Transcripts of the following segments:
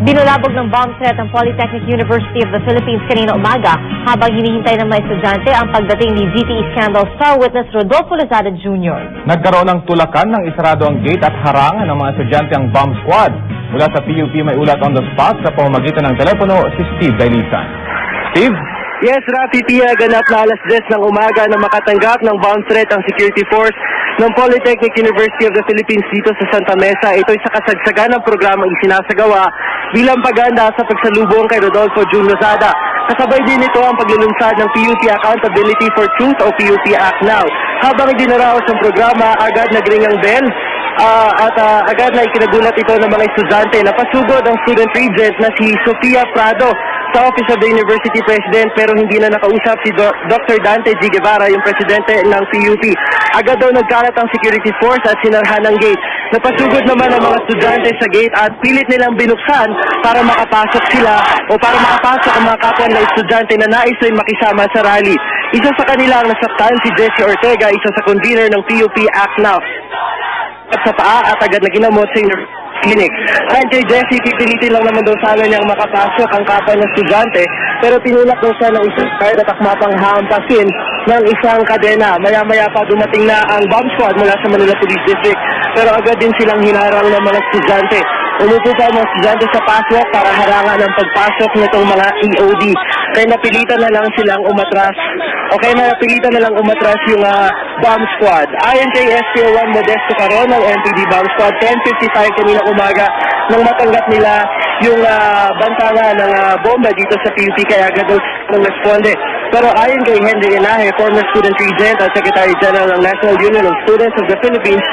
Binulabog ng bomb threat ang Polytechnic University of the Philippines kanina umaga habang hinihintay ng mga estudyante ang pagdating ni GTE scandal star witness Rodolfo Lozada Jr. Nagkaroon ng tulakan ng isarado ang gate at harangan ng mga estudyante ang bomb squad. Mula sa PUP may ulat on the spot sa pamamagitan ng telepono si Steve Dailisan. Steve? Yes, Rafi Pia, ganap na alas 10 ng umaga na makatanggap ng bomb threat ang security force ng Polytechnic University of the Philippines dito sa Santa Mesa. Ito'y sa kasagsagan ng programang isinasagawa bilang paghahanda sa pagsalubong kay Rodolfo June Lozada. Kasabay din ito ang paglulunsad ng PUP Accountability for Truth o PUP Act Now. Habang idinaraos ang programa, agad nagring ang bell at agad na ikinagulat ito ng mga estudyante. Napasugod ang student regent na si Sofia Prado sa Office of the University President pero hindi na nakausap si Dr. Dante G. Guevara, yung presidente ng PUP. Agad daw nagkalat ang security force at sinarhan ang gate. Napasugod naman ang mga estudyante sa gate at pilit nilang binuksan para makapasok sila o para makapasok ang mga kapwa na estudyante na nais rin makisama sa rally. Isa sa kanila ang nasaktan si Jesse Ortega, isa sa convener ng PUP Act Now. At sa paa at agad na ginamot sa clinic. Ayon kay Jesse, pipilitin lang naman daw sana niyang makapasok ang kapwa ng estudyante pero tinulak daw siya ng isang card at akmapang hampasin ng isang kadena. Maya-maya pa dumating na ang bomb squad mula sa Manila Police District pero agad din silang hinarang ng mga estudyante. Umupo pa ang mga estudyante sa pasok para harangan ang pagpasok nitong mga EOD. Kaya napilitan na lang silang umatras yung bomb squad. Ayon kay SPO1 Modesto Caron ng NPD bomb squad, 10:55 kanina umaga nang matanggap nila yung bantanga ng bomba dito sa PUP kaya agad daw silang responde. Pero ayon kay Henry Enaje, former student regent at Secretary General ng National Union of Students of the Philippines,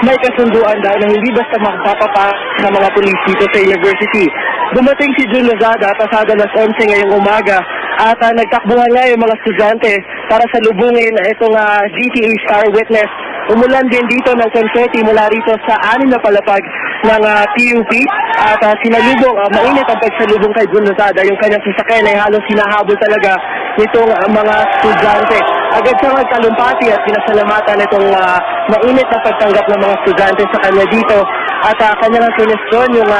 may kasunduan daw na hindi basta magpapapa sa mga pulis dito sa university. Dumating si June Lozada pasado alas 11 ngayong umaga at nagtakbuhan nga yung mga estudyante para salubungin itong GTE star witness. Umulan din dito ng confetti mula rito sa 6 na palapag ng PUP at sinalubong, mainit ang pagsalubong kay June Lozada. Yung kanyang sasakyan ay halos sinahabol talaga nitong mga estudyante. Agad siyang nagtalumpati at pinasalamatan itong mainit na pagtanggap ng mga estudyante sa kanya dito at kanyang kinestyon yung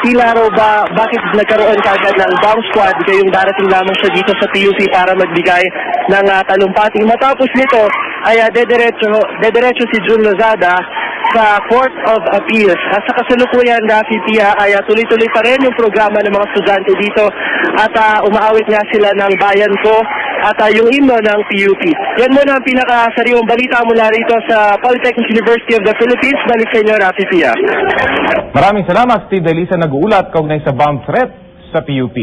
tila raw ba bakit nagkaroon kagad ng bomb squad kayong darating lamang siya dito sa PUP para magbigay ng talumpati. Matapos nito ay dediretso si June Lozada sa Court of Appeals. Sa kasalukuyan, Rafi Pia, ay tuloy-tuloy pa rin yung programa ng mga estudyante dito at umaawit nga sila ng Bayan Ko at yung himno ng PUP. Yan muna ang pinakasariwang balita mula rito sa Polytechnic University of the Philippines. Balik sa inyo, Rafi Pia. Maraming salamat, Steve Dailisan, nag-uulat kaugnay sa bomb threat sa PUP.